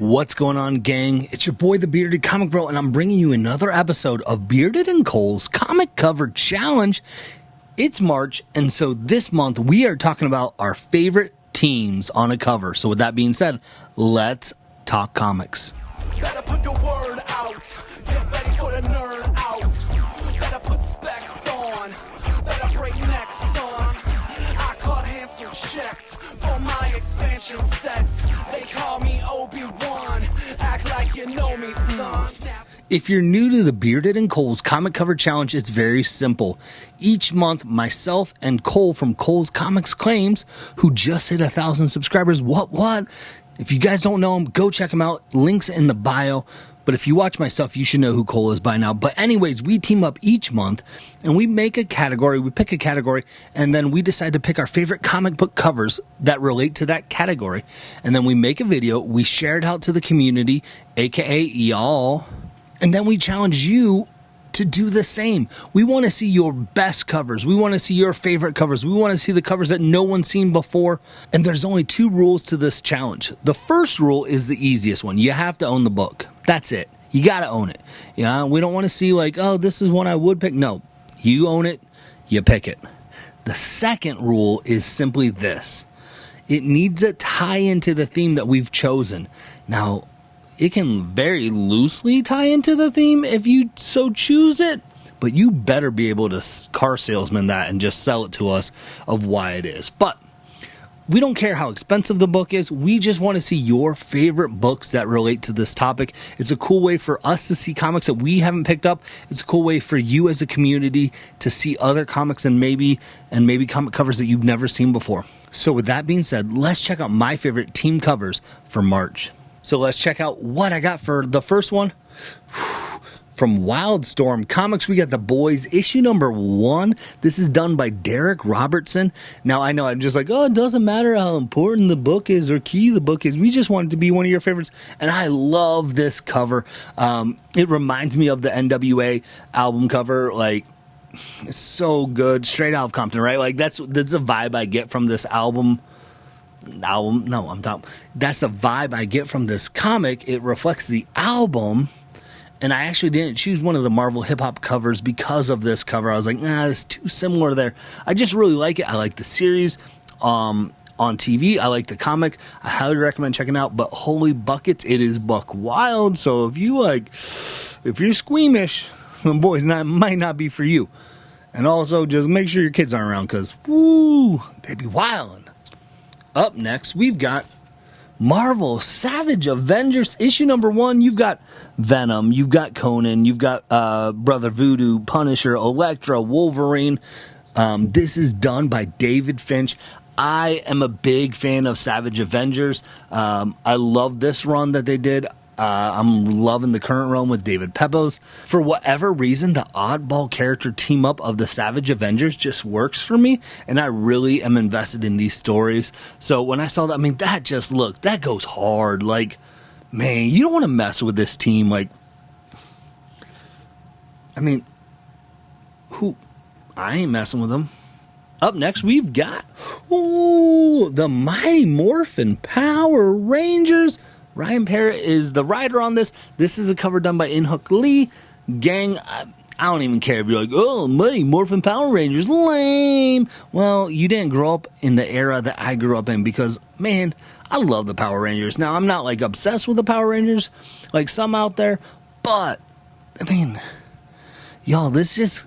What's going on, gang? It's your boy, the Bearded Comic Bro, and I'm bringing you another episode of Bearded and Cole's Comic Cover Challenge. It's March, and so this month we are talking about our favorite teams on a cover. So with that being said, let's talk comics. Better put the word out. Get ready for the nerd out. Better put specs on. Better break necks on. I caught handsome checks for my expansion sets. They call me Obi-Wan. Act like you know me, son. If you're new to the Bearded and Cole's Comic Cover Challenge, it's very simple. Each month, myself and Cole from Cole's Comics Claims, who just hit 1,000 subscribers, what? If you guys don't know him, go check him out. Links in the bio. But if you watch my stuff, you should know who Cole is by now. But anyways, we team up each month, and we make a category, we pick a category, and then we decide to pick our favorite comic book covers that relate to that category. And then we make a video, we share it out to the community, aka y'all, and then we challenge you to do the same. We want to see your best covers. We want to see your favorite covers. We want to see the covers that no one's seen before. And there's only 2 rules to this challenge. The first rule is the easiest one. You have to own the book. That's it. You got to own it. Yeah, we don't want to see like, oh, this is one I would pick. No, you own it, you pick it. The second rule is simply this. It needs to tie into the theme that we've chosen. Now, it can very loosely tie into the theme if you so choose it, but you better be able to car salesman that and just sell it to us of why it is. But we don't care how expensive the book is. We just want to see your favorite books that relate to this topic. It's a cool way for us to see comics that we haven't picked up. It's a cool way for you as a community to see other comics and maybe comic covers that you've never seen before. So with that being said, let's check out my favorite team covers for March. So let's check out what I got for the first one. From Wildstorm Comics, we got The Boys, issue number 1. This is done by Derek Robertson. Now, I know I'm just like, oh, it doesn't matter how important the book is or key the book is. We just want it to be one of your favorites. And I love this cover. It reminds me of the NWA album cover. Like, it's so good. Straight out of Compton, right? Like, that's the vibe I get from this album. That's the vibe I get from this comic. It reflects the album, and I actually didn't choose one of the Marvel hip-hop covers because of this cover. I was like, nah, it's too similar there. I just really like it. I like the series on TV. I like the comic. I highly recommend checking it out, but holy buckets, it is buck wild. So if you're squeamish, The Boys might not be for you. And also, just make sure your kids aren't around, because, woo, they be wildin'. Up next, we've got Marvel Savage Avengers, issue number 1. You've got Venom, you've got Conan, you've got Brother Voodoo, Punisher, Elektra, Wolverine. This is done by David Finch. I am a big fan of Savage Avengers. I love this run that they did. I'm loving the current run with David Pepose. For whatever reason, the oddball character team up of the Savage Avengers just works for me, and I really am invested in these stories. So when I saw that, I mean, that goes hard. Like, man, you don't want to mess with this team. Like, I mean, I ain't messing with them. Up next, we've got the Mighty Morphin Power Rangers. Ryan Parrott is the writer on this. This is a cover done by In-Hook Lee. Gang, I don't even care if you're like, oh, Mighty Morphin Power Rangers, lame. Well, you didn't grow up in the era that I grew up in, because, man, I love the Power Rangers. Now, I'm not, like, obsessed with the Power Rangers, like some out there, but, I mean, y'all, this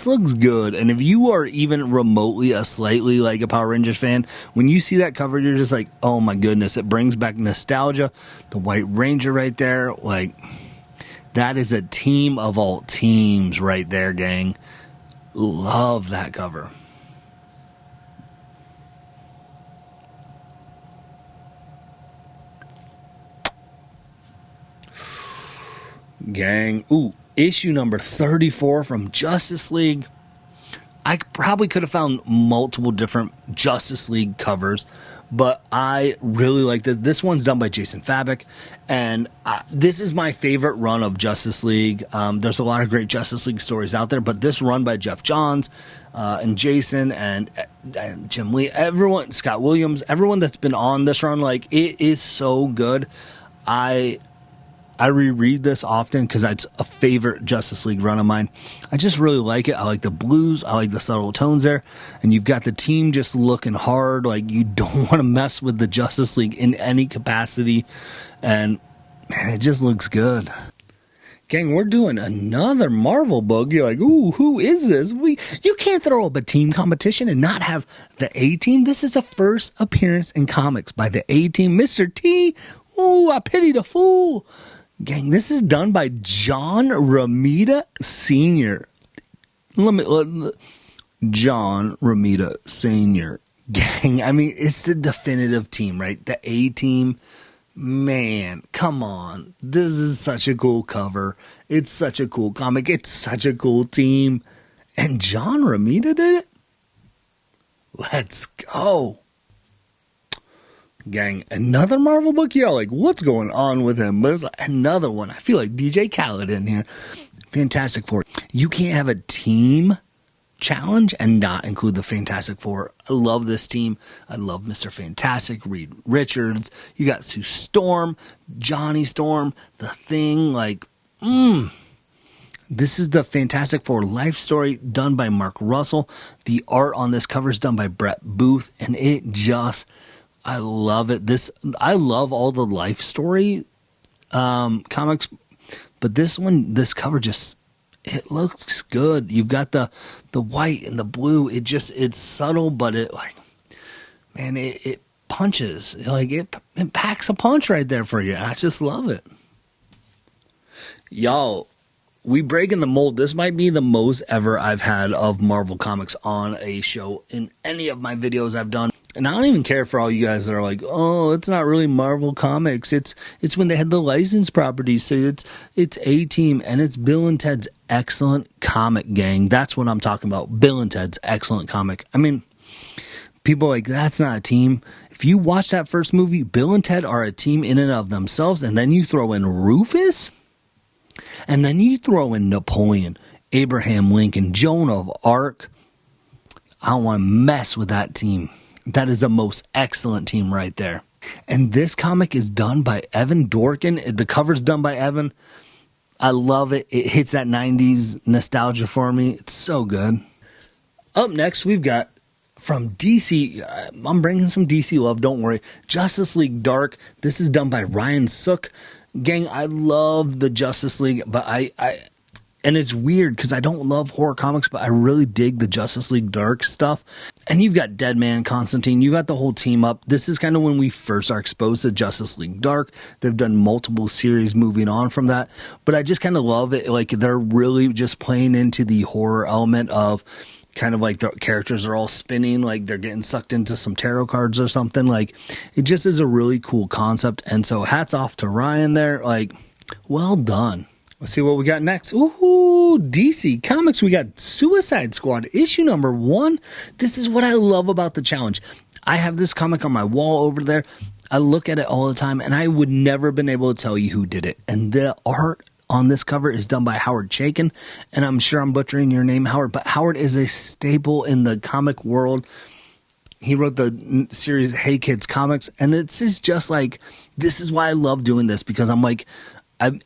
looks good. And if you are even remotely slightly like a Power Rangers fan, when you see that cover, you're just like, oh my goodness, it brings back nostalgia. The White Ranger right there, like, that is a team of all teams right there, gang. Love that cover. Gang, issue number 34 from Justice League. I probably could have found multiple different Justice League covers, but I really like this. This one's done by Jason Fabok, and this is my favorite run of Justice League. There's a lot of great Justice League stories out there, but this run by Jeff Johns and Jason and Jim Lee, everyone, Scott Williams, everyone that's been on this run, like, it is so good. I reread this often because it's a favorite Justice League run of mine. I just really like it. I like the blues. I like the subtle tones there. And you've got the team just looking hard. Like, you don't want to mess with the Justice League in any capacity. And, man, it just looks good. Gang, we're doing another Marvel book. You're like, ooh, who is this? You can't throw up a team competition and not have the A-Team. This is the first appearance in comics by the A-Team. Mr. T, ooh, I pity the fool. Gang, this is done by John Romita Sr. John Romita Sr. Gang, I mean, it's the definitive team, right? The A-Team. Man, come on. This is such a cool cover. It's such a cool comic. It's such a cool team. And John Romita did it? Let's go. Gang, another Marvel book? You're like, what's going on with him? But it's like another one. I feel like DJ Khaled in here. Fantastic Four. You can't have a team challenge and not include the Fantastic Four. I love this team. I love Mr. Fantastic, Reed Richards. You got Sue Storm, Johnny Storm, The Thing. Like, This is the Fantastic Four life story done by Mark Russell. The art on this cover is done by Brett Booth, and it just... I love it. I love all the life story comics, but this one, this cover just, it looks good. You've got the white and the blue. It's subtle, but it punches. Like it packs a punch right there for you. I just love it. Y'all, we breaking the mold. This might be the most ever I've had of Marvel Comics on a show in any of my videos I've done. And I don't even care for all you guys that are like, oh, it's not really Marvel Comics. It's when they had the licensed properties. So it's A-Team, and it's Bill and Ted's Excellent Comic, gang. That's what I'm talking about. Bill and Ted's Excellent Comic. I mean, people are like, that's not a team. If you watch that first movie, Bill and Ted are a team in and of themselves, and then you throw in Rufus, and then you throw in Napoleon, Abraham Lincoln, Joan of Arc. I don't want to mess with that team. That is the most excellent team right there. And this comic is done by Evan Dorkin. The cover's done by Evan. I love it. It hits that 90s nostalgia for me. It's so good. Up next, we've got from DC. I'm bringing some DC love, don't worry. Justice League Dark. This is done by Ryan Sook. Gang, I love the Justice League, but and it's weird because I don't love horror comics, but I really dig the Justice League Dark stuff. And you've got Deadman, Constantine, you got the whole team up. This is kind of when we first are exposed to Justice League Dark. They've done multiple series moving on from that. But I just kind of love it. Like, they're really just playing into the horror element of kind of like the characters are all spinning, like they're getting sucked into some tarot cards or something. Like, it just is a really cool concept. And so hats off to Ryan there. Like, well done. Let's see what we got next. Ooh, DC Comics. We got Suicide Squad, issue number 1. This is what I love about the challenge. I have this comic on my wall over there. I look at it all the time, and I would never been able to tell you who did it. And the art on this cover is done by Howard Chaykin. And I'm sure I'm butchering your name, Howard, but Howard is a staple in the comic world. He wrote the series Hey Kids Comics, and it's just like, this is why I love doing this, because I'm like,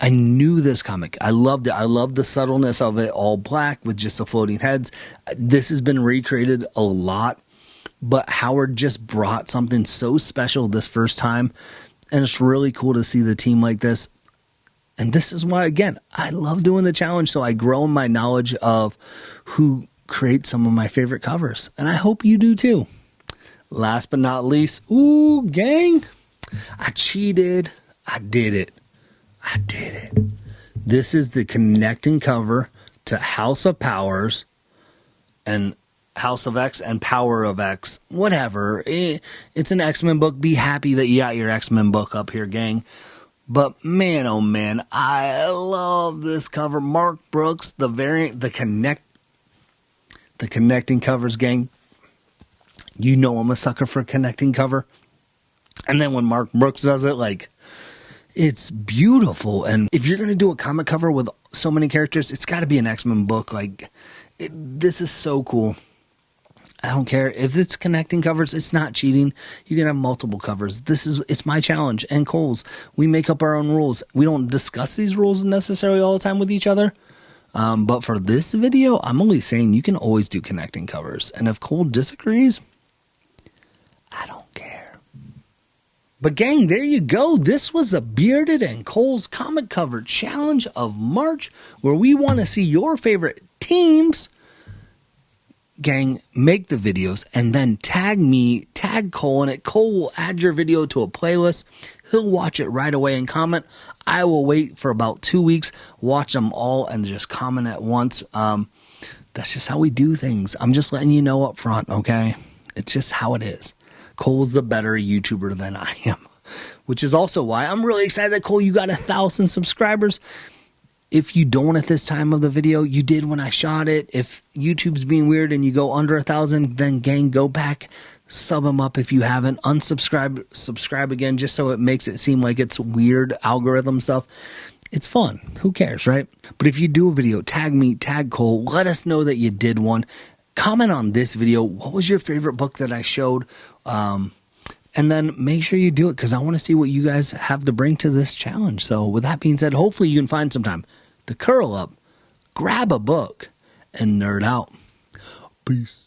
I knew this comic. I loved it. I loved the subtleness of it, all black with just the floating heads. This has been recreated a lot, but Howard just brought something so special this first time, and it's really cool to see the team like this. And this is why, again, I love doing the challenge, so I grow in my knowledge of who creates some of my favorite covers, and I hope you do too. Last but not least, ooh, gang, I cheated. I did it. This is the connecting cover to House of Powers and House of X and Power of X. Whatever. It's an X-Men book. Be happy that you got your X-Men book up here, gang. But man, oh man, I love this cover. Mark Brooks, the connecting covers, gang. You know I'm a sucker for connecting cover. And then when Mark Brooks does it, like, it's beautiful. And if you're going to do a comic cover with so many characters, it's got to be an X-Men book. Like, this is so cool. I don't care if it's connecting covers. It's not cheating. You can have multiple covers. It's my challenge. And Cole's, we make up our own rules. We don't discuss these rules necessarily all the time with each other. But for this video, I'm only saying you can always do connecting covers. And if Cole disagrees, I don't care. But gang, there you go. This was a Bearded and Cole's comic cover challenge of March, where we want to see your favorite teams. Gang, make the videos and then tag me, tag Cole in it. Cole will add your video to a playlist. He'll watch it right away and comment. I will wait for about 2 weeks, watch them all, and just comment at once. That's just how we do things. I'm just letting you know up front, okay? It's just how it is. Cole's the better YouTuber than I am, which is also why I'm really excited that, Cole, you got 1,000 subscribers. If you don't at this time of the video, you did when I shot it. If YouTube's being weird and you go under 1,000, then gang, go back, sub them up if you haven't. Unsubscribe, subscribe again, just so it makes it seem like it's weird algorithm stuff. It's fun. Who cares, right? But if you do a video, tag me, tag Cole. Let us know that you did one. Comment on this video. What was your favorite book that I showed? And then make sure you do it, because I want to see what you guys have to bring to this challenge. So with that being said, hopefully you can find some time to curl up, grab a book, and nerd out. Peace.